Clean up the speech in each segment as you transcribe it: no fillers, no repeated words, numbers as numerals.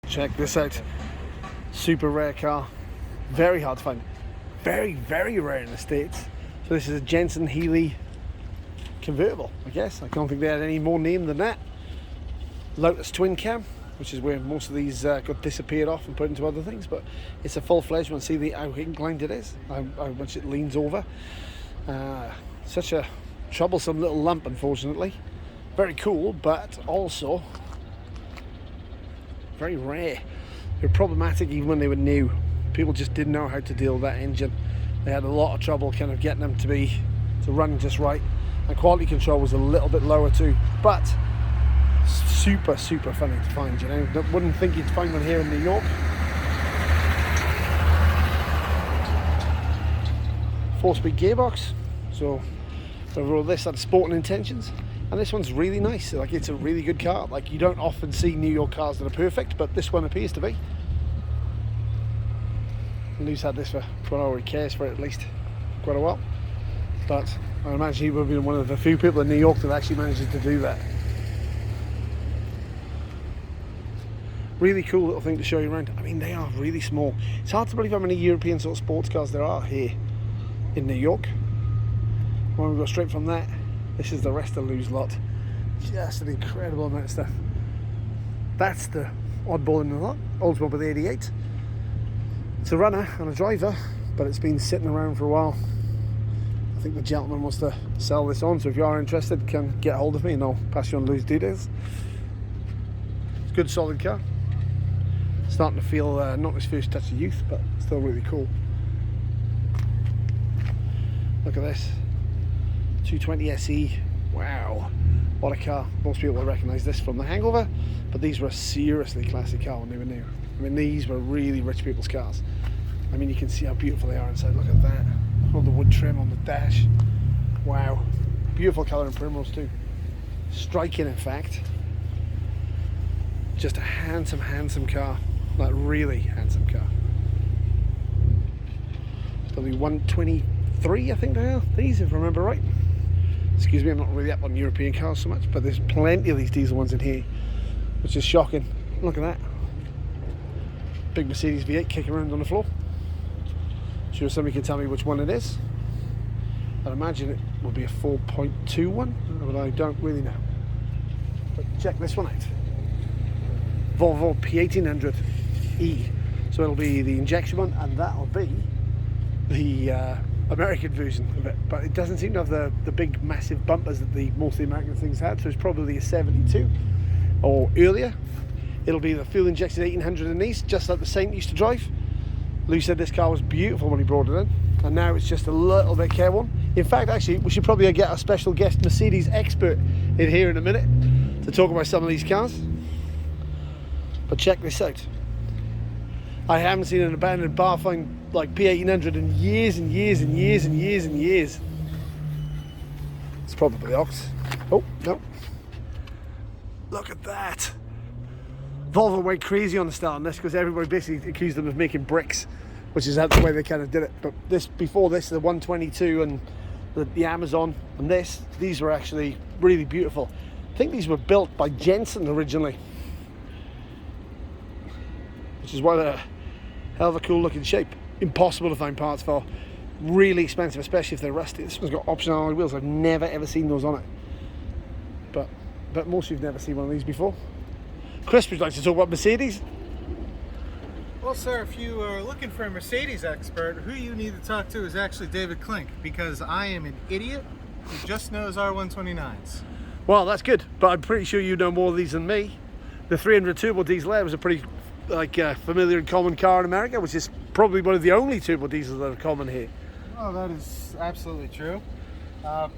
Check this out. Super rare car. Very hard to find. Very, very rare in the States. So this is a Jensen Healey convertible, I guess. I don't think they had any more name than that. Lotus twin cam, which is where most of these got disappeared off and put into other things, but it's a full-fledged one. See how inclined it is, how much it leans over. Such a troublesome little lump, unfortunately. Very cool, but also very rare. They were problematic even when they were new. People just didn't know how to deal with that engine. They had a lot of trouble kind of getting them to run just right, and quality control was a little bit lower too, but super funny to find, you know. Wouldn't think you'd find one here in New York. 4-speed gearbox, so overall this had sporting intentions, and this one's really nice. Like, it's a really good car. Like, you don't often see New York cars that are perfect, but this one appears to be. Lou's had this for quite a while. He cares for it at least quite a while, but I imagine he would have been one of the few people in New York that actually manages to do that. Really cool little thing to show you around. I mean, they are really small. It's hard to believe how many European sort of sports cars there are here in New York. When we go straight from that, this is the rest of Lou's lot. Just an incredible amount of stuff. That's the oddball in the lot, Oldsmobile 88. It's a runner and a driver, but it's been sitting around for a while. I think the gentleman wants to sell this on, so if you are interested, can get hold of me and I'll pass you on Lou's details. It's a good, solid car. Starting to feel not his first touch of youth, but still really cool. Look at this 220 SE. Wow, what a car. Most people will recognise this from the Hangover, but these were a seriously classic car when they were new. I mean, these were really rich people's cars. I mean, you can see how beautiful they are inside. Look at that. All the wood trim on the dash. Wow, beautiful colour in primrose too. Striking, in fact. Just a handsome car. Like, really handsome car. Probably 123, I think they are, these, if I remember right. Excuse me, I'm not really up on European cars so much, but there's plenty of these diesel ones in here, which is shocking. Look at that. Big Mercedes V8 kicking around on the floor. Sure somebody can tell me which one it is. I'd imagine it would be a 4.2 one, but I don't really know. But check this one out. Volvo P1800 E. So it'll be the injection one, and that'll be the American version of it. But it doesn't seem to have the big massive bumpers that most of the American things had, so it's probably a 72 or earlier. It'll be the fuel injected 1800 in these, just like the Saint used to drive. Lou said this car was beautiful when he brought it in, and now it's just a little bit careworn. In fact, actually, we should probably get a special guest Mercedes expert in here in a minute to talk about some of these cars. But check this out. I haven't seen an abandoned bar find like P1800 in years and years and years and years and years. It's probably Ox. Oh, no. Look at that. Volvo went crazy on the start on this because everybody basically accused them of making bricks, which is the way they kind of did it. But before this, the 122 and the Amazon and these were actually really beautiful. I think these were built by Jensen originally, which is why they're a hell of a cool looking shape. Impossible to find parts for. Really expensive, especially if they're rusty. This one's got optional alloy wheels. I've never ever seen those on it. But most of you've never seen one of these before. Chris, would you like to talk about Mercedes? Well, sir, if you are looking for a Mercedes expert, who you need to talk to is actually David Klink, because I am an idiot who just knows R129s. Well, that's good, but I'm pretty sure you know more of these than me. The 300 turbo diesel there was a pretty familiar and common car in America, which is probably one of the only turbo diesels that are common here. Oh, that is absolutely true. But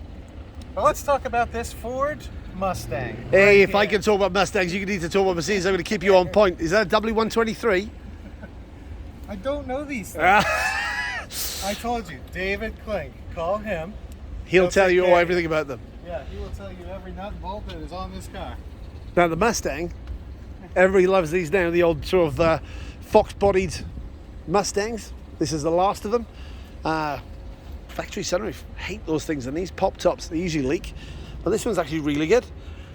let's talk about this Ford Mustang. Hey, if I can talk about Mustangs, you need to talk about Mercedes. I'm going to keep you on point. Is that a W123? I don't know these things. I told you, David Klink. Call him. He'll tell you everything about them. Yeah, he will tell you every nut and bolt that is on this car. Now the Mustang, everybody loves these now, the old sort of fox-bodied Mustangs. This is the last of them. Factory sunroof, hate those things, and these pop tops, they usually leak. But this one's actually really good.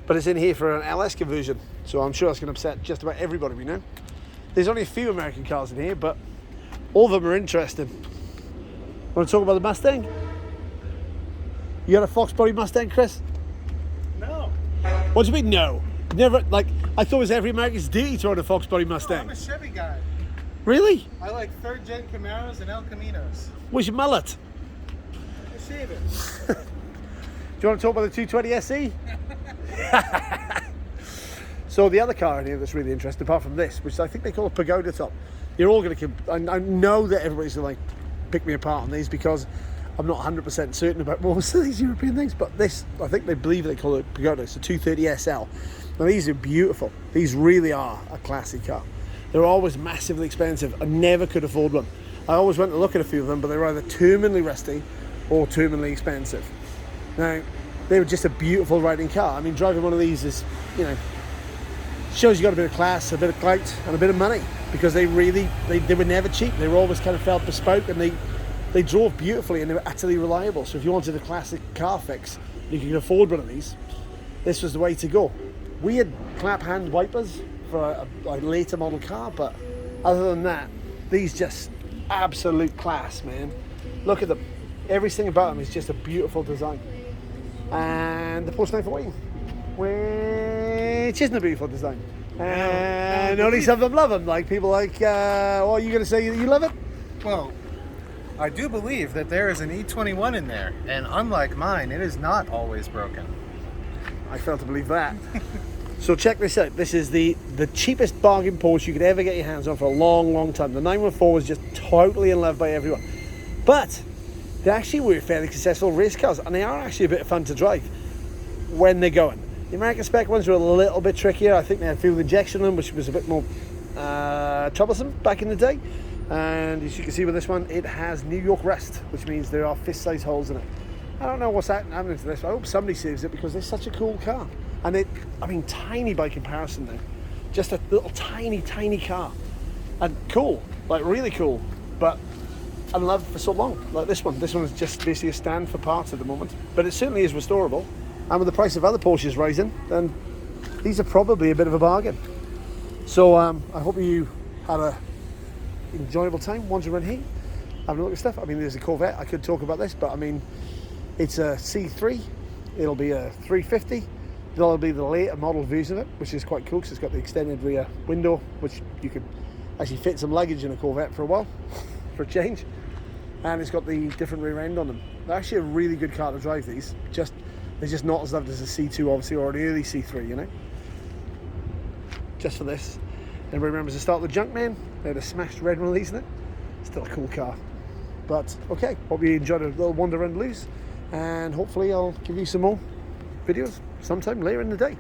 But it's in here for an LS conversion, so I'm sure it's going to upset just about everybody we know. There's only a few American cars in here, but all of them are interesting. Want to talk about the Mustang? You got a Fox body Mustang, Chris? No. What do you mean, no? Never, like, I thought it was every American's duty to own a Fox body Mustang. No, I'm a Chevy guy. Really? I like third-gen Camaros and El Caminos. Where's your mullet? I shave it. Do you want to talk about the 220 SE? So the other car in here that's really interesting, apart from this, which I think they call a Pagoda top, you're all going to, I know that everybody's going to like pick me apart on these because I'm not 100% certain about most of these European things, but this, I think they believe they call it Pagoda. It's a 230 SL. Now these are beautiful. These really are a classic car. They're always massively expensive. I never could afford one. I always went to look at a few of them, but they were either terminally rusty or terminally expensive. Now, they were just a beautiful riding car. I mean, driving one of these is, you know, shows you got a bit of class, a bit of clout, and a bit of money, because they were never cheap. They were always kind of felt bespoke, and they drove beautifully, and they were utterly reliable. So if you wanted a classic car fix, you could afford one of these, this was the way to go. We had clap hand wipers for a later model car, but other than that, these just absolute class, man. Look at them. Everything about them is just a beautiful design. And the Porsche 914, which isn't a beautiful design. And only some of them love them. Like people like, what are you going to say that you love it? Well, I do believe that there is an E21 in there, and unlike mine, it is not always broken. I fail to believe that. So check this out. This is the cheapest bargain Porsche you could ever get your hands on for a long, long time. The 914 was just totally in love by everyone. But they actually were fairly successful race cars, and they are actually a bit of fun to drive when they're going. The American spec ones were a little bit trickier. I think they had fuel injection in them, which was a bit more troublesome back in the day. And as you can see with this one, it has New York rust, which means there are fist-sized holes in it. I don't know what's happening to this. I hope somebody saves it because it's such a cool car. And it, I mean, tiny by comparison though. Just a little tiny, tiny car. And cool, like really cool. But unloved for so long, like this one. This one is just basically a stand for parts at the moment. But it certainly is restorable. And with the price of other Porsches rising, then these are probably a bit of a bargain. So I hope you had a enjoyable time wandering around here, having a look at stuff. I mean, there's a Corvette. I could talk about this, but I mean, it's a C3. It'll be a 350. That'll be the later model version of it, which is quite cool because it's got the extended rear window, which you could actually fit some luggage in a Corvette for a while, for a change. And it's got the different rear end on them. They're actually a really good car to drive, these. They're just not as loved as a C2, obviously, or an early C3, you know? Just for this. Everybody remembers the start of the Junkman? They had a smashed red one of these in it. Still a cool car. But, okay, hope you enjoyed a little wander around Lewes, and hopefully I'll give you some more videos sometime later in the day.